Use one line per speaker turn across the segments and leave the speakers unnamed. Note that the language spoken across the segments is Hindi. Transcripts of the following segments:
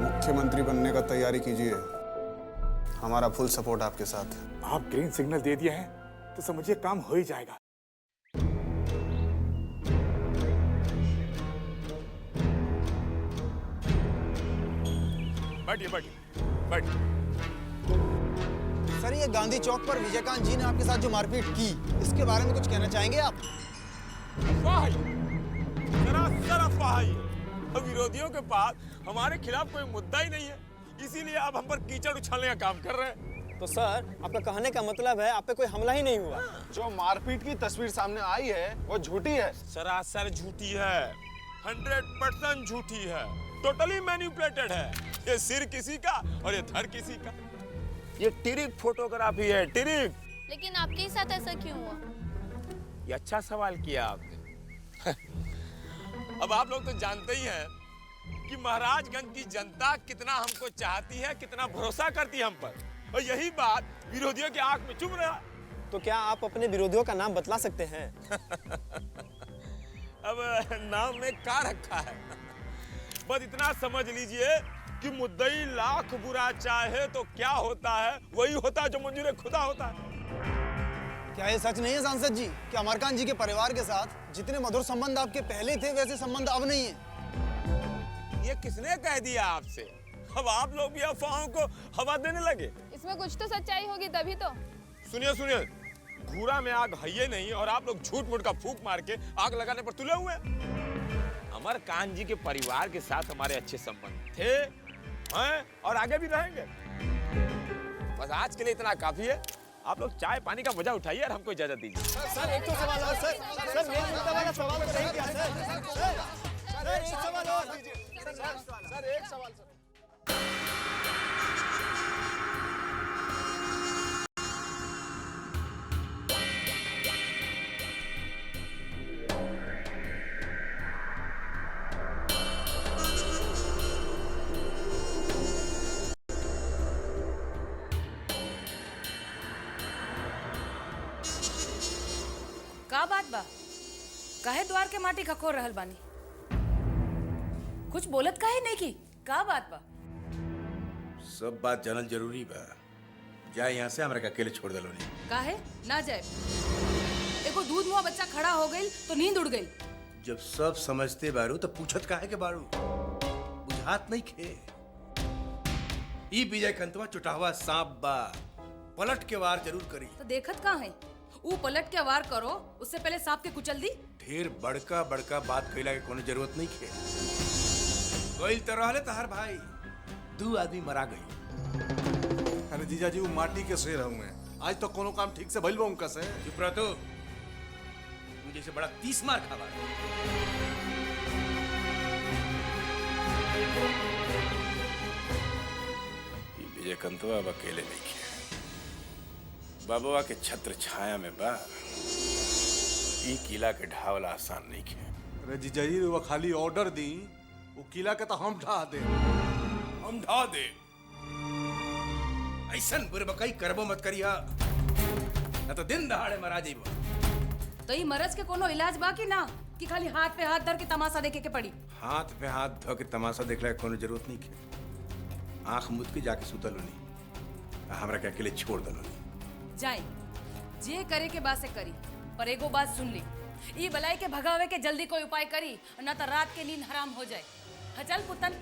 मुख्यमंत्री बनने का तैयारी कीजिए, हमारा फुल सपोर्ट आपके साथ।
आप ग्रीन सिग्नल दे दिया है तो समझिए काम हो ही जाएगा।
बैठिए बैठिए बैठिए।
सर, ये गांधी चौक पर विजयकांत जी ने आपके साथ जो मारपीट की, इसके बारे में कुछ कहना चाहेंगे आप?
सरासर अफवाह है। विरोधियों के पास हमारे खिलाफ कोई मुद्दा ही नहीं है, इसीलिए आप हम पर कीचड़ उछालने का काम कर रहे हैं।
तो सर, आपका कहने का मतलब है आप पे कोई हमला ही नहीं हुआ?
जो मारपीट की तस्वीर सामने आई है वो झूठी है।
सरासर झूठी है, 100% झूठी है, टोटली मैनिपुलेटेड है। ये सिर किसी का और ये धड़ किसी का। ये टिरिक फोटोग्राफी है, टिरिक।
लेकिन आपके साथ ऐसा क्यों हुआ?
ये अच्छा सवाल किया आपने। अब आप लोग तो जानते ही हैं कि महाराजगंज की जनता कितना हमको चाहती है, कितना भरोसा करती है हम पर, और यही बात विरोधियों की आंख में चुभ रहा।
तो क्या आप अपने विरोधियों का नाम बतला सकते हैं?
अब नाम में क्या रखा है, बस इतना समझ लीजिए कि मुद्दई लाख बुरा चाहे तो क्या होता है, वही होता है जो मंजूर खुदा होता है।
क्या ये सच नहीं है सांसद जी कि अमरकांत जी के परिवार के साथ जितने मधुर संबंध आपके पहले थे वैसे संबंध अब नहीं है?
ये किसने कह दिया आपसे? अब आप लोग भी अफवाहों को हवा देने लगे।
इसमें कुछ तो सच्चाई होगी तभी तो।
सुनिए सुनिए, घूरा में आग है ही नहीं और आप लोग झूठ मूठ का फूंक मार के आग लगाने पर तुले हुए हैं। अमरकांत जी के परिवार के साथ हमारे अच्छे संबंध थे, हैं और आगे भी रहेंगे। बस आज के लिए इतना काफी है। आप लोग चाय पानी का मजा उठाइए और हमको इजाजत दीजिए।
सर, एक तो सवाल और सर मेन मुद्दा वाला सवाल तो नहीं किया सर। एक सवाल और
सर एक सवाल सर।
का बात बा? काहे द्वार के माटी खखोर रहल बानी? कुछ बोलत काहे नहीं की? का बात बा?
सब बात जानल जरूरी बा। जाए यहाँ से, हमरा के अकेले छोड़ दलो नहीं।
काहे ना जाए? एगो दूध मुआ बच्चा खड़ा हो गई तो नींद उड़ गई।
जब सब समझते बारू तो पूछत काहे के बारू? बुझात नहीं खे। ई विजय कंतवा चुटावा सांप बा, पलट के वार जरूर करी।
तो देखत कहाँ है? ऊ पलट के वार करो, उससे पहले सांप के कुचल दी।
ढेर बड़का बड़का बात कइला के कोनो जरूरत नहीं खे। गइल तो रहले तहार भाई, 2 आदमी मरा गई।
अरे जीजा जी, वो माटी के शेर हुए, आज तो कोनो काम ठीक से भइल बा उनका से।
चुप रह तू जैसे बड़ा 30 मार खावा। विजय कंतवा अब अकेले नहीं खे, बाबुआ के छत्र छाया में बा। ई किला के ढावला आसान नहीं खे।
अरे जीजा जी, वो खाली ऑर्डर दी, वो किला के तो हम ढा दे।
हम ढा दे। ऐसन बुरबकाई करबो मत करिया, न तो दिन दहाड़े मरा जाइबो।
तो ई मरज के कोनो इलाज बा कि ना, कि खाली हाथ पे हाथ धर के तमाशा देखे के पड़ी?
हाथ पे हाथ धो के तमाशा देखला के कोनो जरूरत नहीं खे। आंख मुद के जाके सुतलो नहीं, हमरा के अकेले छोड़ दलो नहीं।
जाए जे करे के बात से करी, पर एगो बात सुन ली, ई बलाई के भगावे के जल्दी कोई उपाय करी, न तो रात के नींद हराम हो जाए। चल पुतन।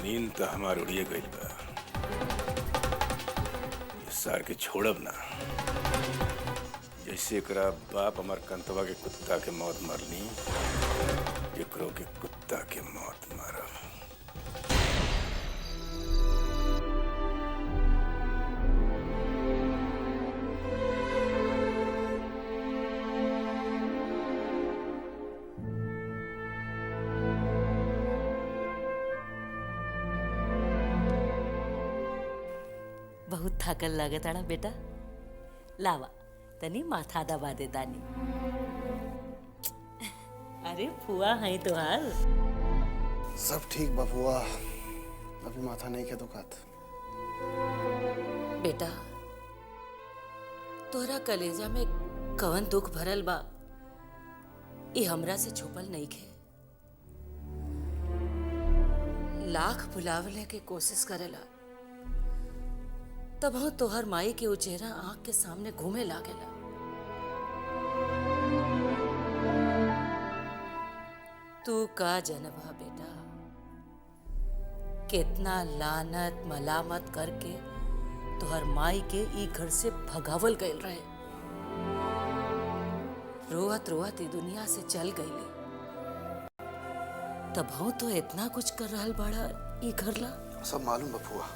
नींद तो हमार उड़िए गइल बा, इस सार के छोड़ब ना। जैसे एकरा बाप हमार कंतवा के कुत्ता के मौत मरनी, एकरो के कुत्ता के मौत मारब।
बहुत थकल लागताड़ा बेटा, लावा तनी माथा दबा दे दानी। अरे फुआ है तो हाल
सब ठीक बा फुआ,
अभी माथा नहीं के दुखात।
बेटा, तोहरा कलेजा में कवन दुख भरल बा, ये हमरा से छुपल नहीं खे। लाख बुलावले के कोशिश करेला, तब हम तोहर माई के उचेहरा आंख के सामने घूमे लागेला। तू का जनबा बेटा, कितना लानत मलामत करके तोहर माई के ई घर से भगावल गईल रहे। रोवत रोवत ई दुनिया से चल गईली, तब हम तो इतना कुछ कर रहल बाड़ा ई घर ला।
सब मालूम बा फुआ।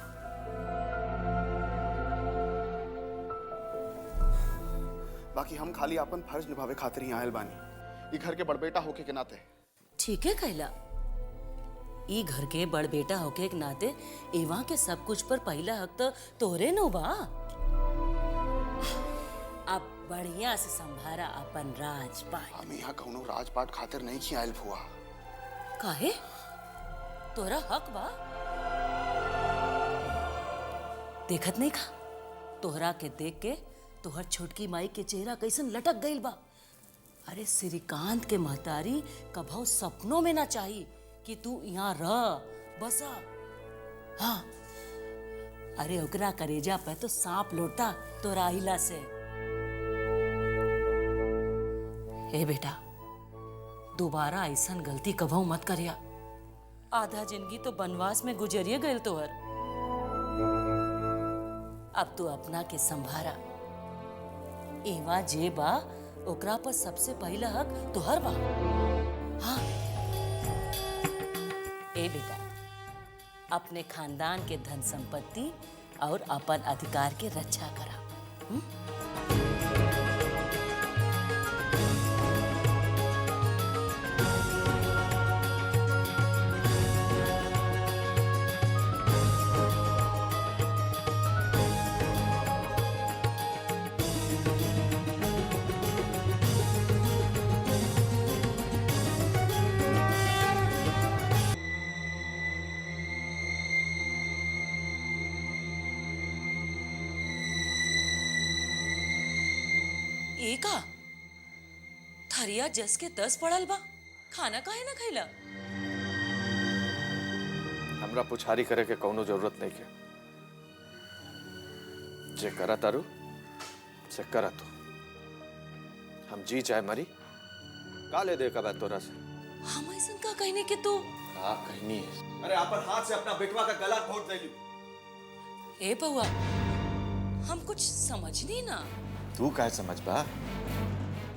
बाकी हम खाली अपन फर्ज निभावे खातिर ही आयल बानी, ई घर के बड़बेटा होके के नाते।
ठीक है कहला, ई घर के बड़ बेटा होके के नाते एवा के सब कुछ पर पहला हक तो तोरे नो बा। अब बढ़िया से संभारा अपन राजपाट।
हम यहाँ कौनो राजपाट खातिर नहीं खी आयल फुआ।
काहे? तोरा हक बा। देखत नहीं खा, तोहरा के देख के तोहर छोटकी माई के चेहरा कैसन लटक गईल बा। अरे श्रीकांत के महतारी कभो सपनों में ना चाही कि तू यहाँ रह बसा। हाँ, अरे ओकरा करेजा पे तो सांप लोटा तोरा हिला से। ए बेटा, दोबारा ऐसन गलती कभो मत करिया। आधा जिंदगी तो बनवास में गुजरिए गईल तोहर। अब तू अपना के संभारा। एवा जे बा ओकरा पर सबसे पहला हक तोहर बा। हाँ ए बेटा, अपने खानदान के धन संपत्ति और अपन अधिकार के रक्षा करा। एका थरिया जस के 10 पड़ल बा, खाना काहे ना खैला?
हमरा पुछारी करे के कौनो जरूरत नहीं के। जे करा तारू से करा तू। हम जी चाहे मरी का ले दे कबा तोरा से।
हम ऐसन का कहने के तू?
का कहनी है?
अरे अपन हाथ से अपना बेटवा का गला घोट दे।
ए बउआ, हम कुछ समझनी ना।
तू काहे समझ बा?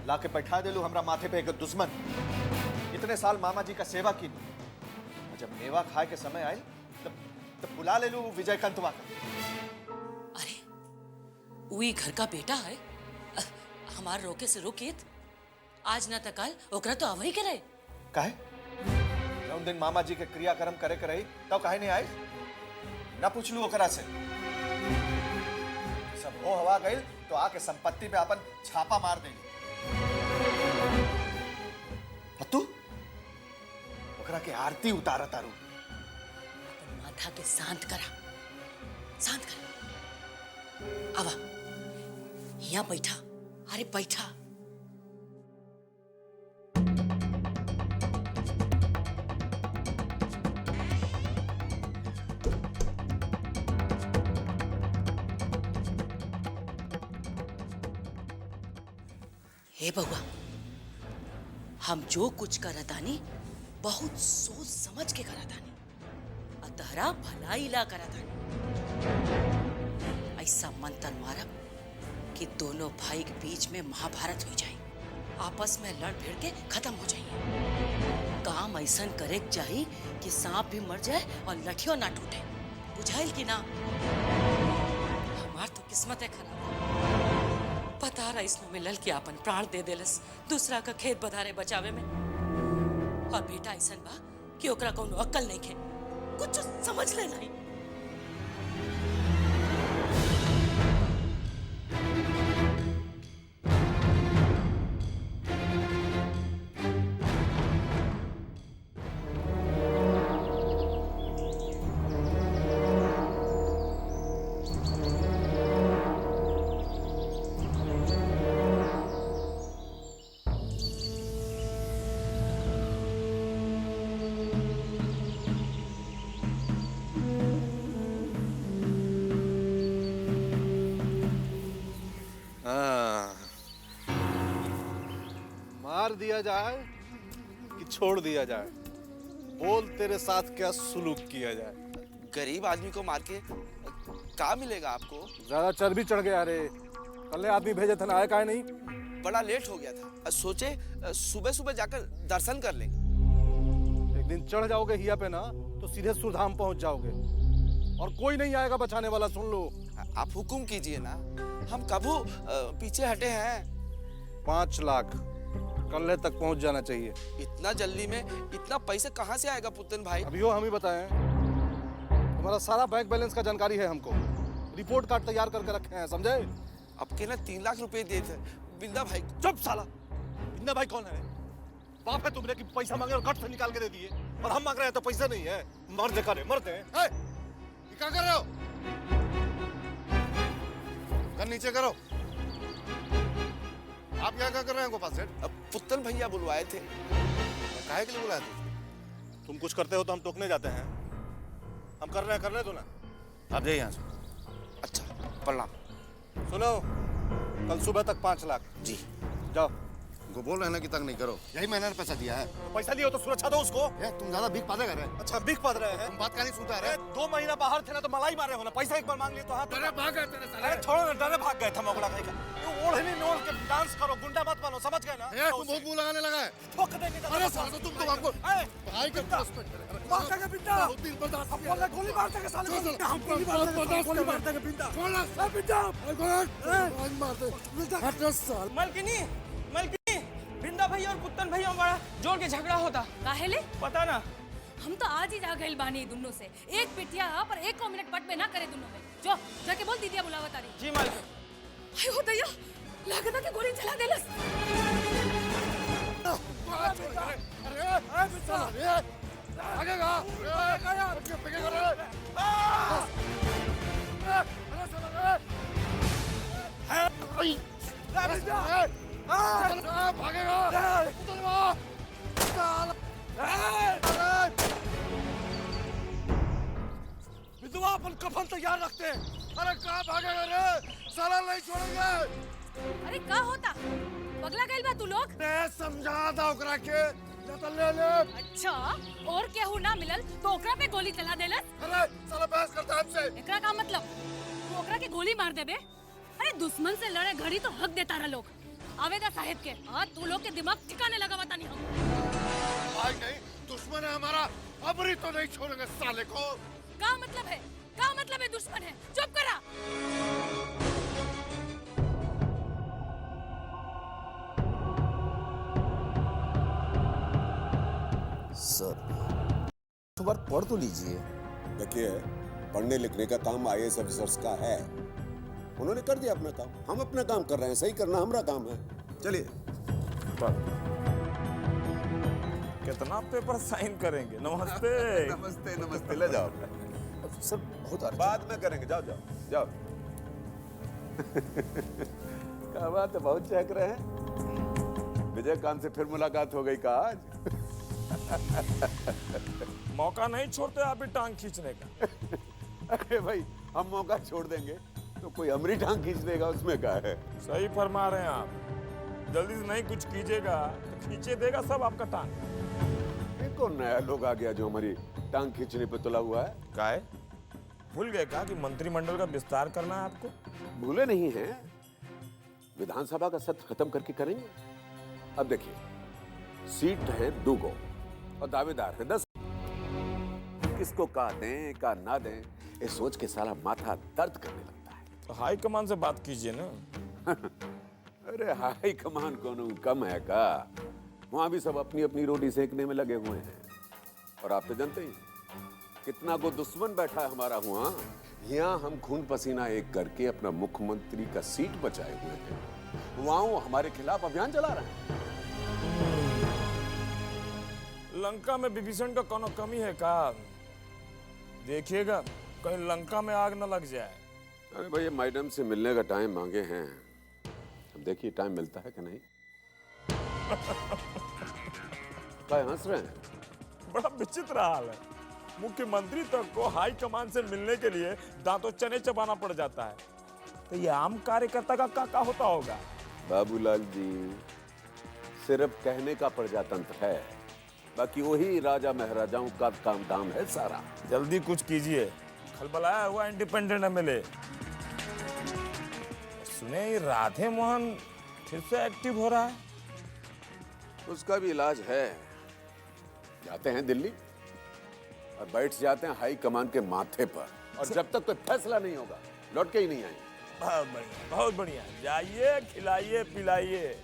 लाके बैठा दे लू हमरा माथे पे एक दुश्मन। इतने साल मामा जी का सेवा की, जब मेवा खाए के समय आए तब बुला ले लू विजय कंतवा का।
अरे वही घर का बेटा है, हमार रोके से रोकेत आज ना तकाल ओकरा तो आवही के रहे।
काहे? उन दिन मामा जी के क्रियाक्रम करे के रही तब काहे नहीं आए? ना पूछ लू ओकरा से। सब हो हवा गई तो आके संपत्ति पे अपन छापा मार देगी। तू ओकरा के आरती उतारा तारू।
अपन माथा के शांत करा, शांत करा। आवा यहाँ बैठा। अरे बैठा। हे बउआ, हम जो कुछ करतानी बहुत सोच समझ के करतानी, अतहरा भलाई ला करतानी। ऐसा मंत्र मारब कि दोनों भाई के बीच में महाभारत हो जाए, आपस में लड़ भिड़ के खत्म हो जाइए। काम ऐसा करे चाहिए कि सांप भी मर जाए और लठियों ना टूटे। बुझाइल कि ना? हमार तो किस्मत है खराब। पता रहा इसमें मिलल कि अपन प्राण दे देलस दूसरा का खेत बधारे बचावे में। और बेटा ऐसा बा कि ओकरा कोनो अक्ल नहीं खे, कुछ समझ ले नहीं।
दिया जाए कि छोड़ दिया जाए? बोल, तेरे साथ क्या सुलूक किया जाए?
गरीब आदमी को मार के क्या मिलेगा आपको?
ज्यादा चर्बी चढ़ गया रे। कल आदमी भेजे थे ना, आया काहे नहीं?
बड़ा लेट हो गया था, सोचे सुबह सुबह जाकर दर्शन कर लें।
एक दिन चढ़ जाओगे हिया पे ना तो सीधे सुरधाम पहुंच जाओगे और कोई नहीं आएगा बचाने वाला। सुन लो,
आप हुक्म कीजिए ना, हम कबू पीछे हटे हैं।
5 लाख कल तक पहुंच जाना चाहिए।
इतना जल्दी में इतना पैसे कहाँ से आएगा पुतन भाई?
अभी वो हम ही बताएं। तुम्हारा सारा बैंक बैलेंस का जानकारी है हमको, रिपोर्ट कार्ड तैयार करके रखे हैं, समझे?
अब के ना 3 लाख रुपए दिए थे बिंदा भाई।
चुप साला! बिंदा भाई कौन है? बाप है तुमने कि पैसा मांगे और गट से निकाल के दे दिए, और हम मांग रहे हैं तो पैसा नहीं है। मर्द करे मरते हैं। ये क्या कर रहे हो? कर नीचे करो। आप क्या कर रहे हैं गोपाल सेठ?
अब पुतन भैया बुलवाए थे।
काहे के लिए बुलाए थे? तुम कुछ करते हो तो हम टोकने जाते हैं। हम कर रहे हैं, करने दो ना। आप जाइए यहाँ से।
अच्छा, प्रणाम।
सुनो, कल सुबह तक 5 लाख।
जी
जाओ।
को बोल रहे हैं ना कि तंग नहीं करो। यही मैंने पैसा दिया है।
पैसा लियो तो सुरक्षा दो उसको।
तुम ज्यादा भीख पाते कर रहे हैं।
अच्छा, भीख पाद रहे हैं?
तुम बात का नहीं सुनता रहे।
2 महीना बाहर थे ना तो मलाई मारे हो ना। पैसा एक बार मांग लिए तो हाथ
डरे भाग गए तेरे साले।
अरे छोड़ो ना, डरे भाग गए थे मोगला कहीं का। ओढ़नी नोल के डांस करो, गुंडा मत बनो, समझ गए ना?
तुम बहुत मुंह लगाने लगा है।
ठोक देंगे।
अरे साला तुम तो हमको भाई के
मार के बिंदा।
बहुत दिन बर्दाश्त
हम बोले गोली मार देंगे साले को। हम गोली मार देंगे बिंदा। ए बिंदा,
आज मार दे। हट साल।
मलकिनी, मलकिनी, बिंदा भैया और पुतन भैया बड़ा जोर के झगड़ा होता।
काहेले?
पता ना।
हम तो आज ही जा गए बानी दोनों से। एक पिटिया पर 1 मिनट पट में ना करे दोनों में। जो जाके बोल दीदिया बुलावा तारी।
जी मालिक।
आयो दैया, लागत है कि गोली चला देलस।
विधवा अपन कफन तैयार रखते हैं। अरे कहाँ भागेगा रे? साला नहीं छोड़ेंगे।
अरे का होता? पगला गइल बा तू लोग?
समझा था ओकरा के, या तो ले ले।
अच्छा, और केहू ना मिलल तो ओकरा पे गोली चला देलस?
अरे साला बहस करता है हमसे।
एकरा का मतलब? तू ओकरा के गोली मार देबे? अरे दुश्मन से लड़े घड़ी तो हक देता रहा लोग। आवेदा साहेब के आज तू लोग के दिमाग ठिकाने लगा बता नहीं हम।
भाई नहीं, दुश्मन है हमारा। अबरी तो नहीं छोड़ेंगे साले को।
का मतलब है? का मतलब है दुश्मन है? चुप करा।
सर, तो बार पढ़ तो लीजिए।
देखिए, पढ़ने लिखने का काम आईएएस ऑफिसर्स का है। उन्होंने कर दिया अपना काम, हम अपना काम कर रहे हैं। सही करना हमारा काम है। चलिए।
कितना पेपर साइन करेंगे? नमस्ते।
नमस्ते नमस्ते। ले जाओ
सर, बहुत
बाद में करेंगे। जाओ जाओ जाओ। क्या बात है, बहुत चहक रहे हैं। विजयकांत से फिर मुलाकात हो गई का आज?
मौका नहीं छोड़ते आप भी टांग खींचने का।
अरे भाई, हम मौका छोड़ देंगे तो कोई हमारी टांग खींच देगा, उसमें क्या है?
सही फरमा रहे हैं आप। जल्दी से नहीं कुछ कीजिएगा तो खींचे देगा सब आपका टांग।
ये कौन नया लोग आ गया जो हमारी टांग खींचने पे तुला हुआ है?
क्या है? भूल गए क्या कि मंत्रिमंडल का विस्तार करना है आपको?
भूले नहीं हैं। विधानसभा का सत्र खत्म करके करेंगे। अब देखिए, सीट है 2 गो और दावेदार है 10। किसको का दें का ना दें, ये सोच के साला माथा दर्द करने लगता है।
तो हाई कमान से बात कीजिए ना।
अरे हाई कमान कौन कम है का? वहां भी सब अपनी अपनी रोटी सेकने में लगे हुए हैं। और आप तो जानते हैं कितना को दुश्मन बैठा है हमारा हुआ। यहाँ हम खून पसीना एक करके अपना मुख्यमंत्री का सीट बचाए हुए हैं। वहां वो हमारे खिलाफ अभियान चला रहे हैं।
लंका में विभीषण का कोनो कमी है का? देखिएगा कहीं लंका में आग न लग जाए।
अरे भैया, मैडम से मिलने का टाइम मांगे हैं। अब देखिए टाइम मिलता है कि नहीं। क्या हंस रहे हैं?
बड़ा विचित्र हाल है। मुख्यमंत्री तक को हाई कमान से मिलने के लिए दांतों चने चबाना पड़ जाता है। तो ये आम कार्यकर्ता का क्या होता होगा?
बाबूलाल जी, सिर्फ कहने का प्रजातंत्र है, बाकी वही राजा महाराजाओं का काम धाम है सारा।
जल्दी कुछ कीजिए, खलबलाया हुआ इंडिपेंडेंट एमएलए। सुने ये राधे मोहन फिर से एक्टिव हो रहा है।
उसका भी इलाज है। जाते हैं दिल्ली और बैठ जाते हैं हाई कमान के माथे पर, और जब तक कोई फैसला नहीं होगा लौट के ही नहीं आएंगे।
बहुत बढ़िया, बहुत बढ़िया। जाइए, खिलाइए पिलाइए।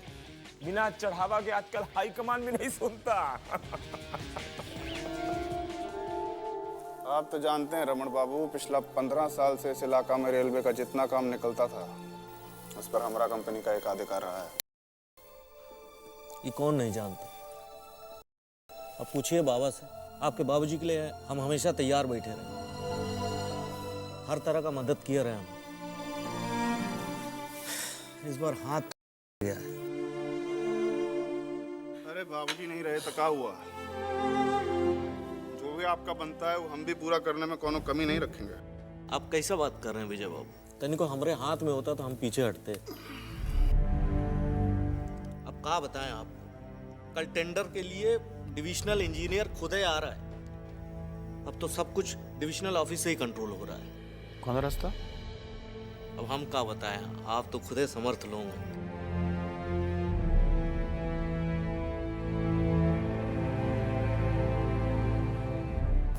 बिना चढ़ावा के आजकल हाई कमान भी नहीं सुनता।
आप तो जानते हैं रमन बाबू, पिछला 15 साल से इस इलाका में रेलवे का जितना काम निकलता था उस पर हमारा कंपनी का एक अधिकार रहा है।
ये कौन नहीं जानता? अब पूछिए बाबा से। आपके बाबूजी के लिए हम हमेशा तैयार बैठे रहे, हर तरह का मदद किए रहे हम। इस बार हाथ गया है।
अरे बाबूजी नहीं रहे तो क्या हुआ? जो भी आपका बनता है वो हम भी पूरा करने में कोनो कमी नहीं रखेंगे।
आप कैसा बात कर रहे हैं विजय बाबू? तनिको हमारे हाथ में होता तो हम पीछे हटते। अब क्या बताएं आपको, कल टेंडर के लिए डिविजनल इंजीनियर खुद ही आ रहा है। अब तो सब कुछ डिविजनल ऑफिस से ही कंट्रोल हो रहा है।
कौन रास्ता?
अब हम क्या बताएं, आप तो खुद ही समर्थ लोग हैं।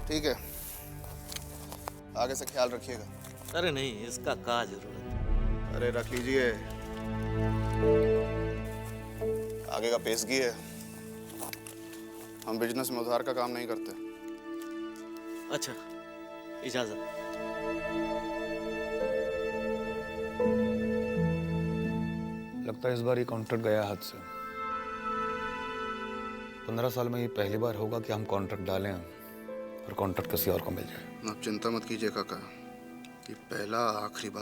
ठीक है, आगे से ख्याल रखिएगा।
अरे नहीं, इसका क्या जरूरत?
अरे रख लीजिए, आगे का पेशगी है। हम बिजनेस में उधार का काम नहीं करते।
अच्छा, इजाजत।
लगता है इस बार ये कॉन्ट्रैक्ट गया हाथ से। 15 साल में ये पहली बार होगा कि हम कॉन्ट्रैक्ट डालें और कॉन्ट्रैक्ट किसी और को मिल जाए।
आप चिंता मत कीजिए काका, ये पहला आखिरी बार